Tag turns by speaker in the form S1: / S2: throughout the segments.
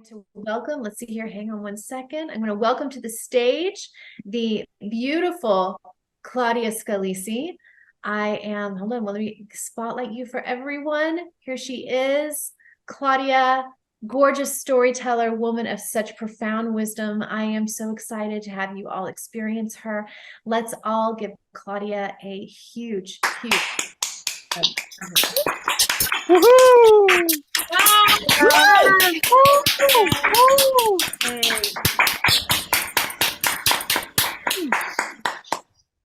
S1: to welcome, let's see here, hang on one second. I'm going to welcome to the stage the beautiful Claudia Scalisi. Hold on, well, let me spotlight you for everyone. Here she is, Claudia, gorgeous storyteller, woman of such profound wisdom. I am so excited to have you all experience her. Let's all give Claudia a huge, huge.
S2: Woohoo!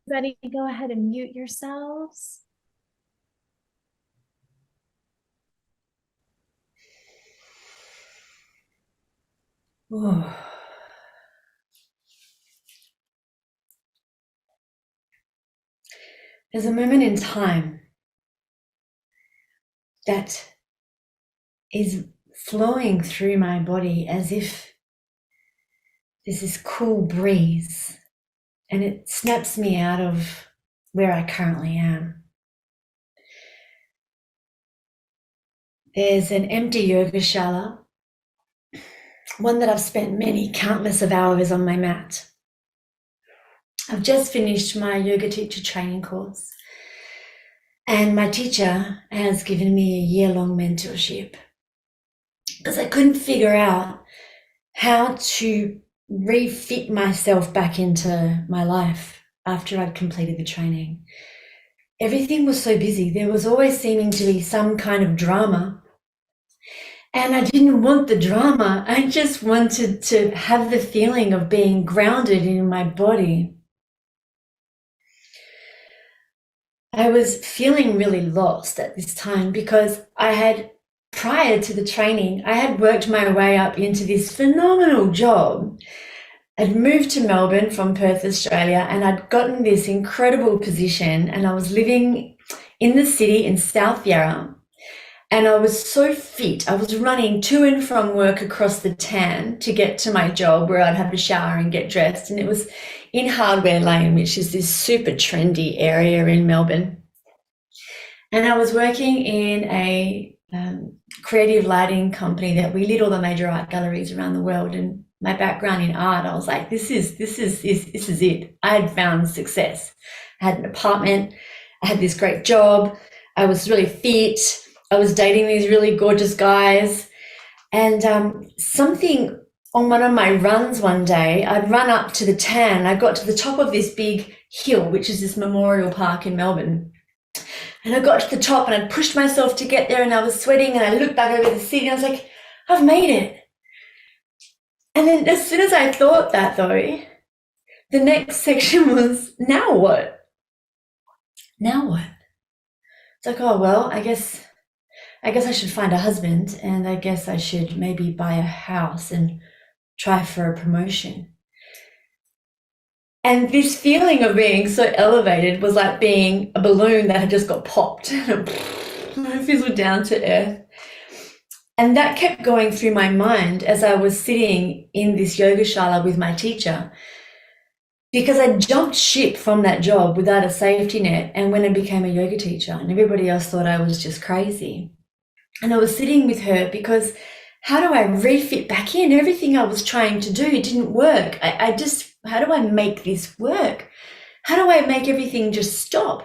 S1: Everybody, go ahead and mute yourselves.
S2: Oh. There's a moment in time that is flowing through my body as if there's this cool breeze and it snaps me out of where I currently am. There's an empty yoga shala, one that I've spent many countless of hours on my mat. I've just finished my yoga teacher training course, and my teacher has given me a year-long mentorship because I couldn't figure out how to refit myself back into my life after I'd completed the training. Everything was so busy. There was always seeming to be some kind of drama. And I didn't want the drama. I just wanted to have the feeling of being grounded in my body. I was feeling really lost at this time because prior to the training, I had worked my way up into this phenomenal job. I'd moved to Melbourne from Perth, Australia, and I'd gotten this incredible position, and I was living in the city in South Yarra, and I was so fit. I was running to and from work across the Tan to get to my job where I'd have a shower and get dressed, and it was in Hardware Lane, which is this super trendy area in Melbourne. And I was working in a creative lighting company that we lit all the major art galleries around the world. And my background in art, I was like, this is it. I had found success. I had an apartment. I had this great job. I was really fit. I was dating these really gorgeous guys. And something on one of my runs one day, I'd run up to the Tan. I got to the top of this big hill, which is this memorial park in Melbourne. And I got to the top and I pushed myself to get there, and I was sweating, and I looked back over the city and I was like, I've made it. And then as soon as I thought that, though, the next section was, now what? Now what? It's like, oh, well, I guess I should find a husband, and I guess I should maybe buy a house and try for a promotion. And this feeling of being so elevated was like being a balloon that had just got popped. And it fizzled down to earth. And that kept going through my mind as I was sitting in this yoga shala with my teacher, because I jumped ship from that job without a safety net and went and became a yoga teacher, and everybody else thought I was just crazy. And I was sitting with her because how do I refit back in? Everything I was trying to do didn't work. How do I make this work? How do I make everything just stop?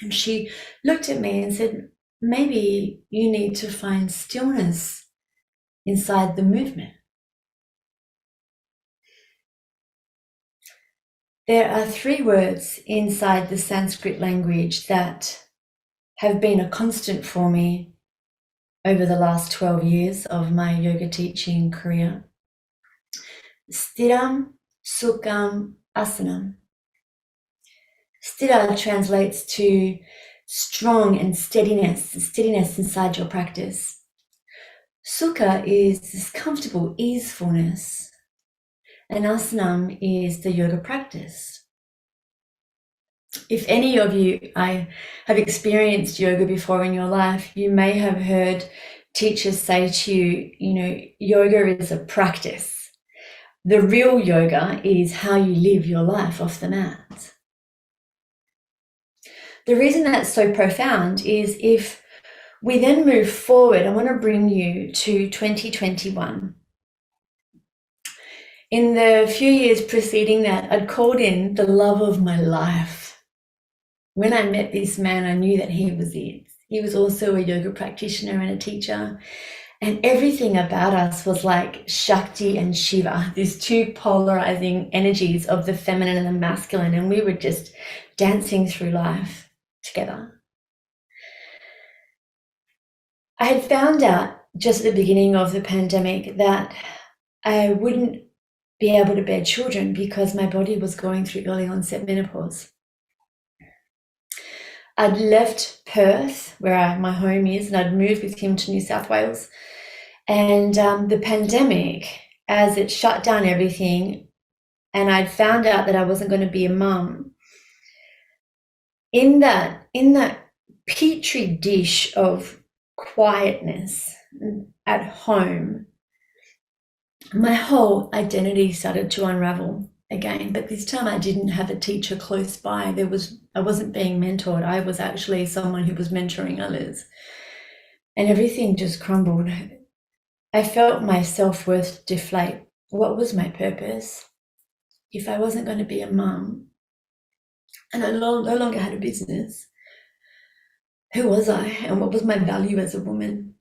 S2: And she looked at me and said, maybe you need to find stillness inside the movement. There are 3 words inside the Sanskrit language that have been a constant for me over the last 12 years of my yoga teaching career. Sthiram, Sukham, Asanam. Sthira translates to strong and steadiness inside your practice. Sukha is this comfortable easefulness, and Asanam is the yoga practice. If any of you have experienced yoga before in your life, you may have heard teachers say to you, yoga is a practice. The real yoga is how you live your life off the mat. The reason that's so profound is if we then move forward, I want to bring you to 2021. In the few years preceding that, I'd called in the love of my life. When I met this man, I knew that he was it. He was also a yoga practitioner and a teacher. And everything about us was like Shakti and Shiva, these two polarizing energies of the feminine and the masculine. And we were just dancing through life together. I had found out just at the beginning of the pandemic that I wouldn't be able to bear children because my body was going through early onset menopause. I'd left Perth, where my home is, and I'd moved with him to New South Wales. And the pandemic, as it shut down everything, and I'd found out that I wasn't going to be a mum, in that petri dish of quietness at home, my whole identity started to unravel again. But this time I didn't have a teacher close by. I wasn't being mentored. I was actually someone who was mentoring others. And everything just crumbled. I felt my self-worth deflate. What was my purpose? If I wasn't going to be a mum and I no longer had a business, who was I and what was my value as a woman?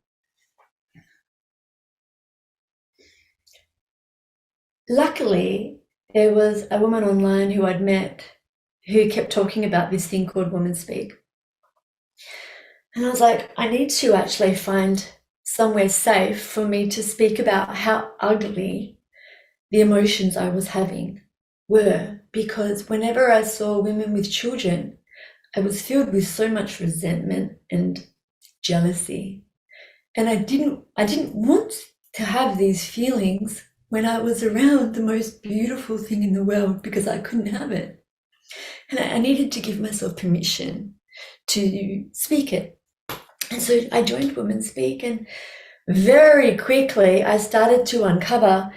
S2: Luckily, there was a woman online who I'd met who kept talking about this thing called Woman Speak. And I was like, I need to actually find somewhere safe for me to speak about how ugly the emotions I was having were, because whenever I saw women with children, I was filled with so much resentment and jealousy. And I didn't want to have these feelings when I was around the most beautiful thing in the world, because I couldn't have it. And I needed to give myself permission to speak it. And so I joined Women Speak, and very quickly I started to uncover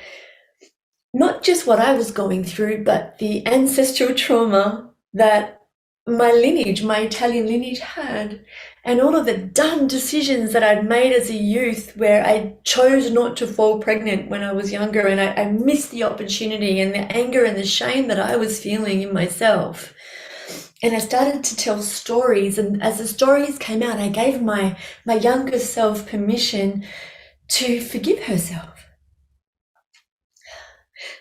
S2: not just what I was going through, but the ancestral trauma that my lineage, my Italian lineage had, and all of the dumb decisions that I'd made as a youth where I chose not to fall pregnant when I was younger, and I missed the opportunity, and the anger and the shame that I was feeling in myself. And I started to tell stories, and as the stories came out, I gave my younger self permission to forgive herself.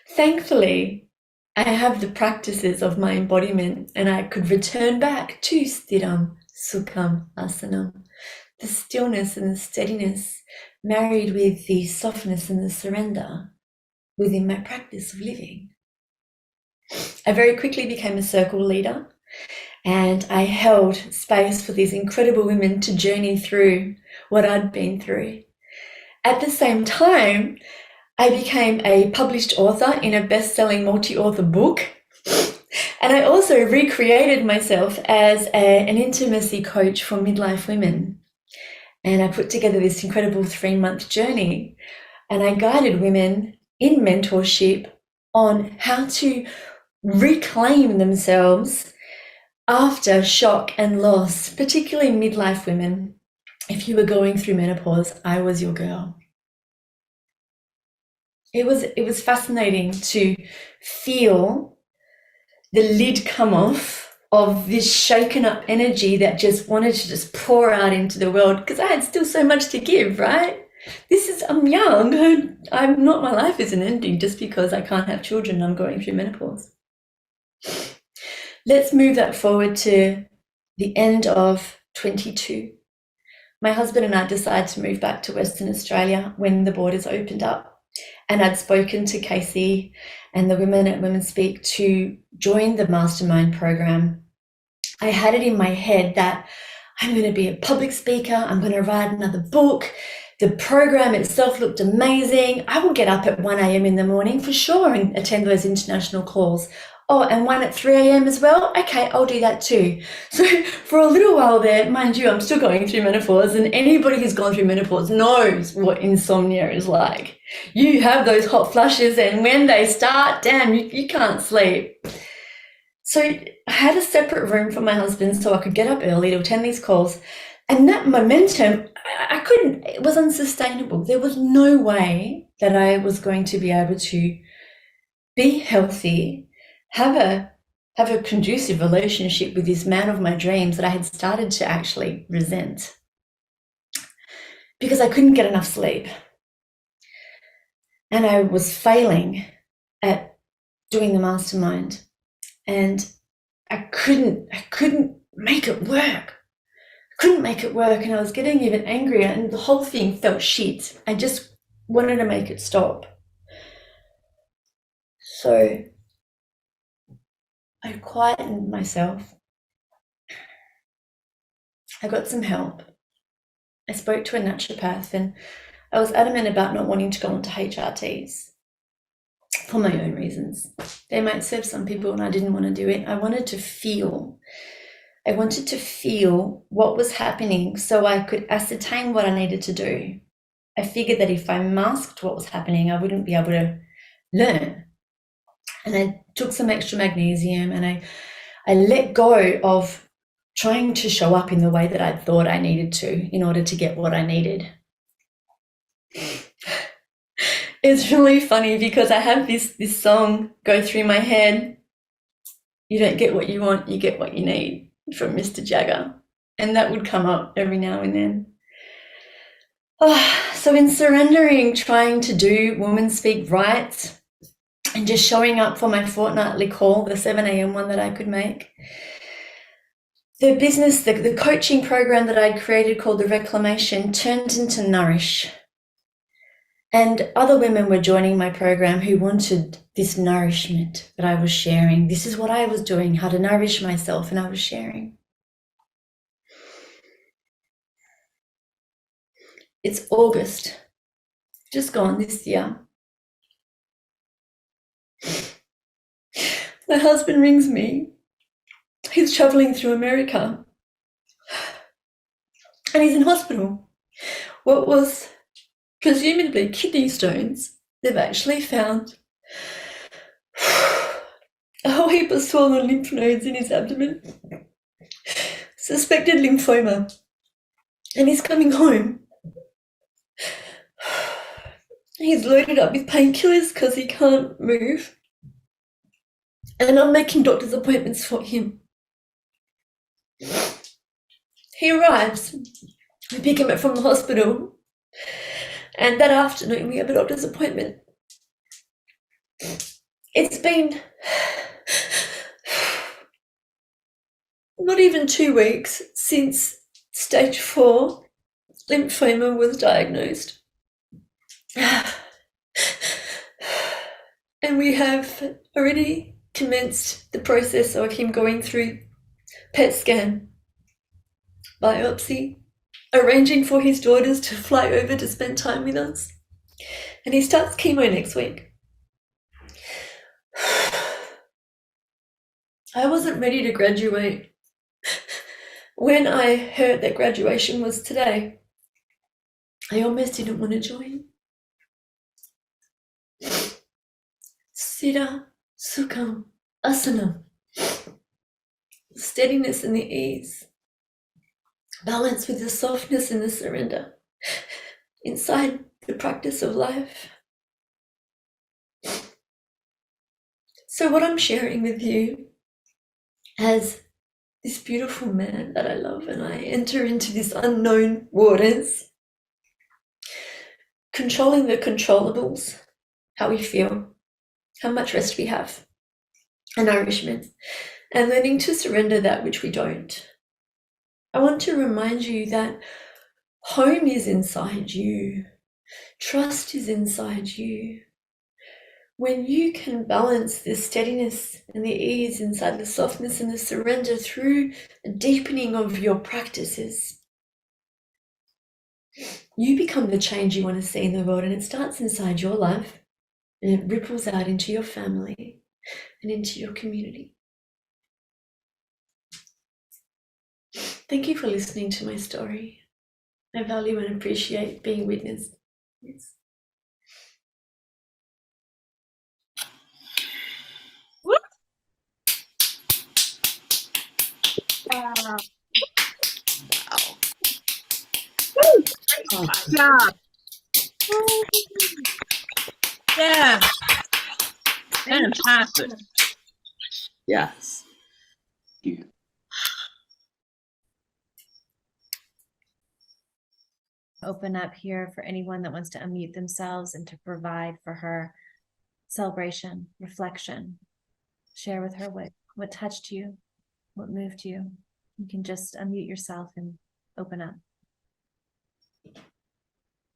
S2: Thankfully, I have the practices of my embodiment, and I could return back to Sthiram, Sukham, Asanam, the stillness and the steadiness married with the softness and the surrender within my practice of living. I very quickly became a circle leader, and I held space for these incredible women to journey through what I'd been through. At the same time, I became a published author in a best-selling multi-author book. And I also recreated myself as an intimacy coach for midlife women. And I put together this incredible 3-month journey. And I guided women in mentorship on how to reclaim themselves after shock and loss, particularly midlife women. If you were going through menopause, I was your girl. It was fascinating to feel the lid come off of this shaken up energy that just wanted to just pour out into the world, because I had still so much to give, right? I'm young. My life isn't ending just because I can't have children and I'm going through menopause. Let's move that forward to the end of 22. My husband and I decided to move back to Western Australia when the borders opened up. And I'd spoken to Casey and the women at Women Speak to join the Mastermind program. I had it in my head that I'm going to be a public speaker. I'm going to write another book. The program itself looked amazing. I will get up at 1 a.m. in the morning for sure and attend those international calls. Oh, and one at 3 a.m. as well? Okay, I'll do that too. So for a little while there, mind you, I'm still going through menopause, and anybody who's gone through menopause knows what insomnia is like. You have those hot flushes, and when they start, damn, you can't sleep. So I had a separate room for my husband so I could get up early to attend these calls. And that momentum, I couldn't, it was unsustainable. There was no way that I was going to be able to be healthy, have a conducive relationship with this man of my dreams that I had started to actually resent because I couldn't get enough sleep. And I was failing at doing the mastermind, and I couldn't make it work. Couldn't make it work, and I was getting even angrier, and the whole thing felt shit. I just wanted to make it stop. So I quietened myself. I got some help. I spoke to a naturopath, and I was adamant about not wanting to go into HRTs for my own reasons. They might serve some people, and I didn't want to do it. I wanted to feel what was happening so I could ascertain what I needed to do. I figured that if I masked what was happening, I wouldn't be able to learn. And I took some extra magnesium, and I let go of trying to show up in the way that I thought I needed to in order to get what I needed. It's really funny because I have this song go through my head. You don't get what you want, you get what you need, from Mr. Jagger. And that would come up every now and then. So in surrendering, trying to do Women Speak right, and just showing up for my fortnightly call, the 7 a.m. one that I could make, the business, the coaching program that I'd created called The Reclamation turned into Nourish. And other women were joining my program who wanted this nourishment that I was sharing. This is what I was doing, how to nourish myself, and I was sharing. It's August, just gone this year. My husband rings me. He's traveling through America, and he's in hospital. What was presumably kidney stones, they've actually found a whole heap of swollen lymph nodes in his abdomen, suspected lymphoma, and he's coming home. He's loaded up with painkillers because he can't move, and I'm making doctor's appointments for him. He arrives, we pick him up from the hospital, and that afternoon we have a doctor's appointment. It's been not even 2 weeks since stage 4 lymphoma was diagnosed. And we have already commenced the process of him going through PET scan, biopsy, arranging for his daughters to fly over to spend time with us. And he starts chemo next week. I wasn't ready to graduate when I heard that graduation was today. I almost didn't want to join. Siddha, Sukham, Asana. Steadiness and the ease. Balance with the softness and the surrender inside the practice of life. So what I'm sharing with you as this beautiful man that I love, and I enter into these unknown waters, controlling the controllables, how we feel, how much rest we have, and nourishment, and learning to surrender that which we don't. I want to remind you that home is inside you. Trust is inside you. When you can balance the steadiness and the ease inside the softness and the surrender through a deepening of your practices, you become the change you want to see in the world, and it starts inside your life and it ripples out into your family and into your community. Thank you for listening to my story. I value and appreciate being witnessed. Yes.
S3: Wow.
S4: Oh,
S3: Great job. Yeah. Fantastic. Yes.
S4: Thank you.
S1: Open up here for anyone that wants to unmute themselves and to provide for her celebration, reflection. Share with her what touched you, what moved you. You can just unmute yourself and open up.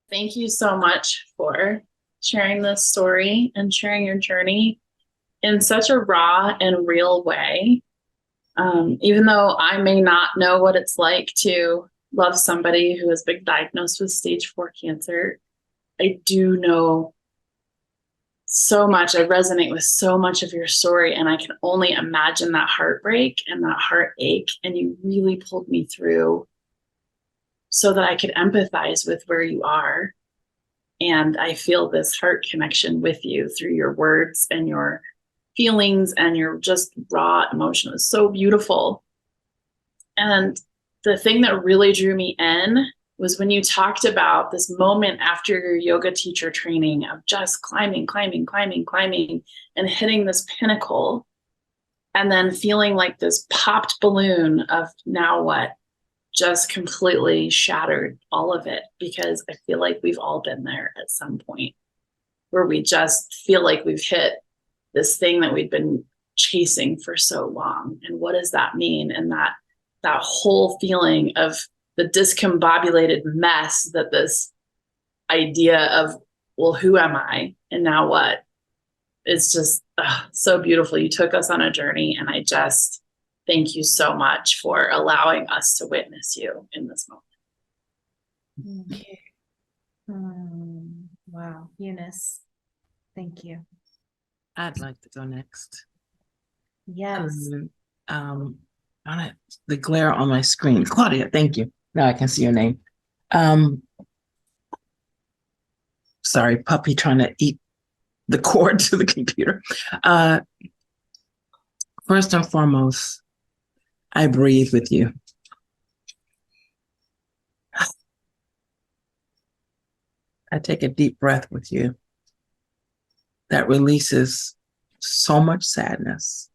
S5: Thank you so much for sharing this story and sharing your journey in such a raw and real way. Even though I may not know what it's like to love somebody who has been diagnosed with stage 4 cancer, I do know so much. I resonate with so much of your story, and I can only imagine that heartbreak and that heartache. And you really pulled me through so that I could empathize with where you are. And I feel this heart connection with you through your words and your feelings and your just raw emotion. It's so beautiful. And the thing that really drew me in was when you talked about this moment after your yoga teacher training of just climbing, and hitting this pinnacle, and then feeling like this popped balloon of now what? Just completely shattered all of it, because I feel like we've all been there at some point where we just feel like we've hit this thing that we've been chasing for so long. And what does that mean? And that whole feeling of the discombobulated mess that this idea of, well, who am I? And now what? It's just so beautiful. You took us on a journey, and I just thank you so much for allowing us to witness you in this moment.
S1: Thank you. Wow, Eunice, thank you.
S3: I'd like to go next.
S1: Yes.
S3: On it, the glare on my screen. Claudia, thank you. Now I can see your name. Sorry, puppy trying to eat the cord to the computer. First and foremost, I breathe with you. I take a deep breath with you that releases so much sadness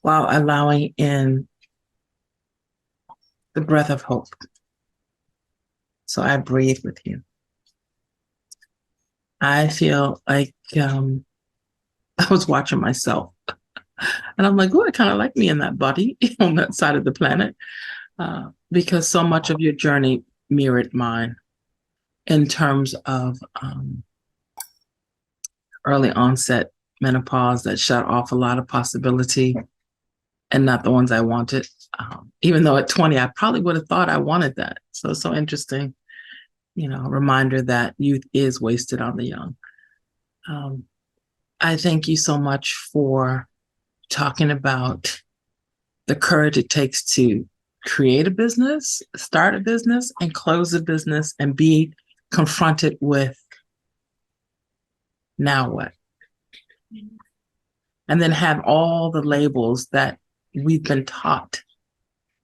S3: while allowing in the breath of hope. So I breathe with you. I feel like I was watching myself, and I'm like, oh, I kind of like me in that body on that side of the planet, because so much of your journey mirrored mine in terms of early onset menopause that shut off a lot of possibility and not the ones I wanted. Even though at 20, I probably would have thought I wanted that. So it's so interesting, a reminder that youth is wasted on the young. I thank you so much for talking about the courage it takes to create a business, start a business, and close a business, and be confronted with now what? And then have all the labels that we've been taught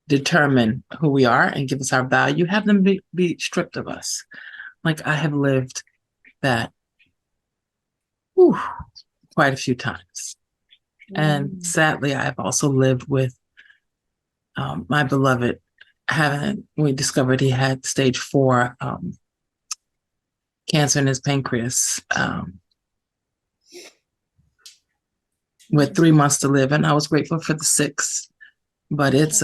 S3: determine who we are and give us our value, have them be stripped of us. Like I have lived that quite a few times. And sadly, I have also lived with my beloved we discovered he had stage 4 cancer in his pancreas with 3 months to live. And I was grateful for the 6, but it's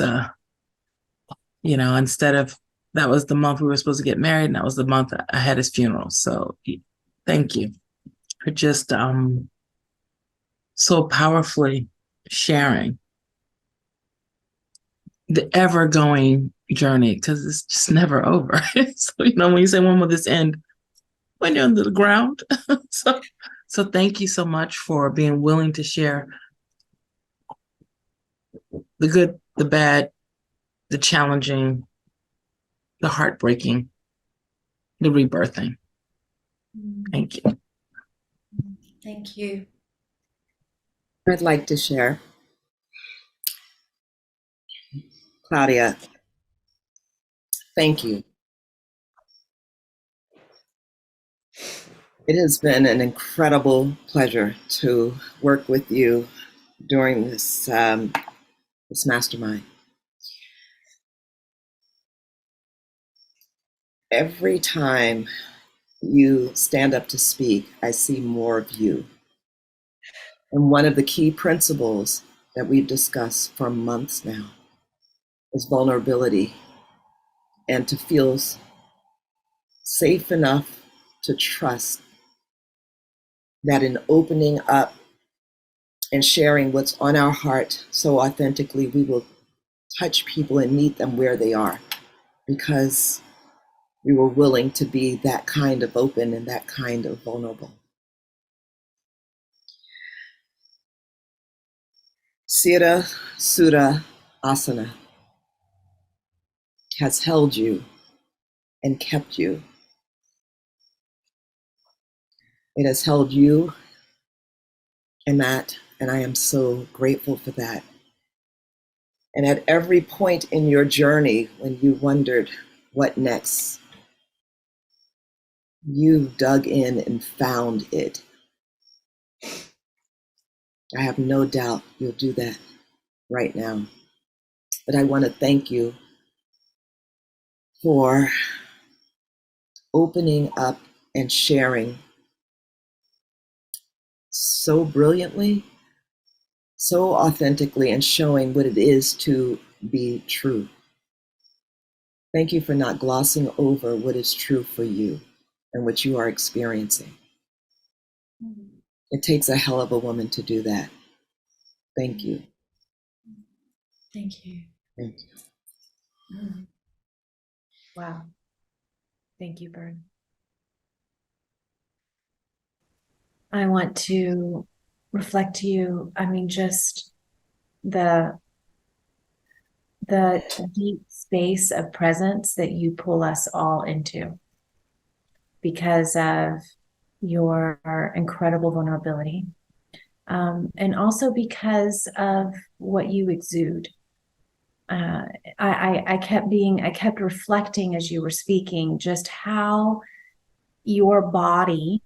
S3: instead of, that was the month we were supposed to get married, and that was the month I had his funeral. So thank you for just so powerfully sharing the ever-going journey, because it's just never over. So, when you say, when will this end? When you're under the ground. So thank you so much for being willing to share the good, the bad, the challenging, the heartbreaking, the rebirthing. Thank you.
S2: Thank you.
S4: I'd like to share. Claudia, thank you. It has been an incredible pleasure to work with you during this mastermind. Every time you stand up to speak, I see more of you. And one of the key principles that we've discussed for months now is vulnerability, and to feel safe enough to trust that in opening up and sharing what's on our heart so authentically, we will touch people and meet them where they are, because we were willing to be that kind of open and that kind of vulnerable. Sira Sura Asana has held you and kept you. It has held you in that, and I am so grateful for that. And at every point in your journey, when you wondered what next, you dug in and found it. I have no doubt you'll do that right now. But I want to thank you for opening up and sharing so brilliantly, so authentically, and showing what it is to be true. Thank you for not glossing over what is true for you and what you are experiencing. It takes a hell of a woman to do that. Thank you.
S2: Thank you.
S4: Thank you.
S1: Wow. Thank you, Bern. I want to reflect to you, I mean, just the deep space of presence that you pull us all into because of your incredible vulnerability. And also because of what you exude. I kept reflecting as you were speaking, just how your body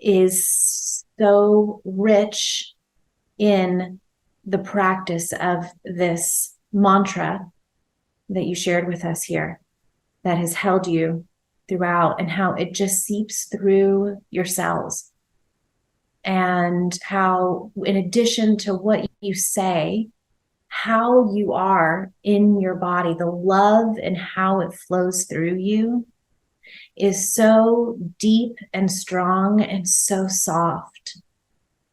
S1: is so rich in the practice of this mantra that you shared with us here that has held you throughout, and how it just seeps through your cells, and how, in addition to what you say, how you are in your body, the love and how it flows through you is so deep and strong and so soft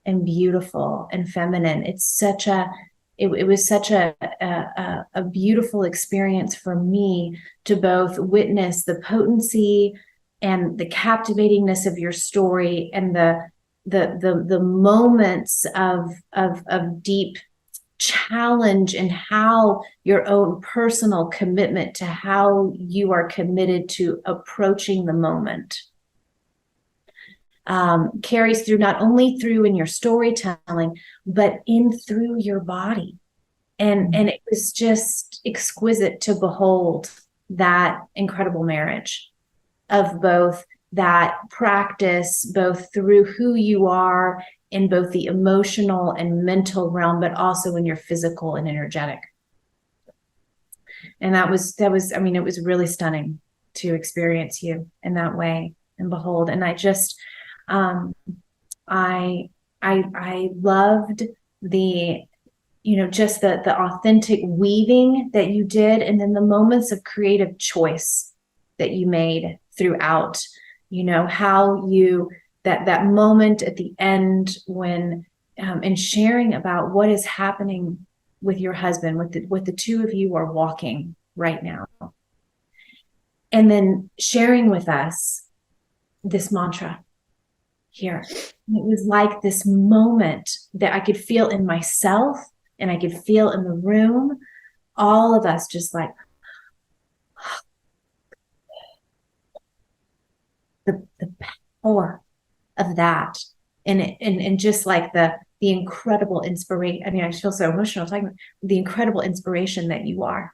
S1: and beautiful and feminine. It was such a beautiful experience for me to both witness the potency and the captivatingness of your story, and the moments of deep challenge, and how your own personal commitment to how you are committed to approaching the moment carries through, not only through in your storytelling, but in through your body. And it was just exquisite to behold that incredible marriage of both that practice, both through who you are in both the emotional and mental realm, but also in your physical and energetic. And that was, I mean, it was really stunning to experience you in that way and behold. And I just, I loved the, just the authentic weaving that you did, and then the moments of creative choice that you made throughout, how you, that moment at the end when, and sharing about what is happening with your husband, what the two of you are walking right now. And then sharing with us this mantra here. It was like this moment that I could feel in myself, and I could feel in the room, all of us just like the power of that, and just like the incredible inspiration. I mean, I feel so emotional talking about the incredible inspiration that you are,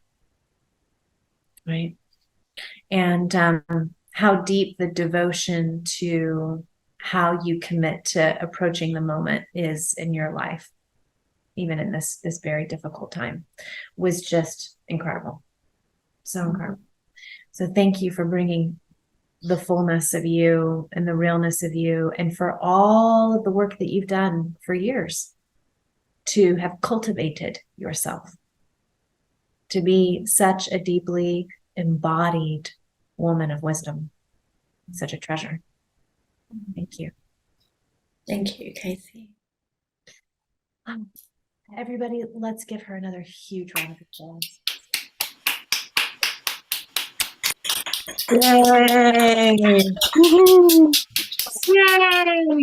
S1: right? And how deep the devotion to how you commit to approaching the moment is in your life, even in this very difficult time, was just incredible. So incredible. So thank you for bringing the fullness of you and the realness of you, and for all of the work that you've done for years to have cultivated yourself to be such a deeply embodied woman of wisdom, such a treasure. Thank you.
S2: Thank you, Casey.
S1: Everybody, let's give her another huge round of applause.
S3: Yay! Woohoo! Yay!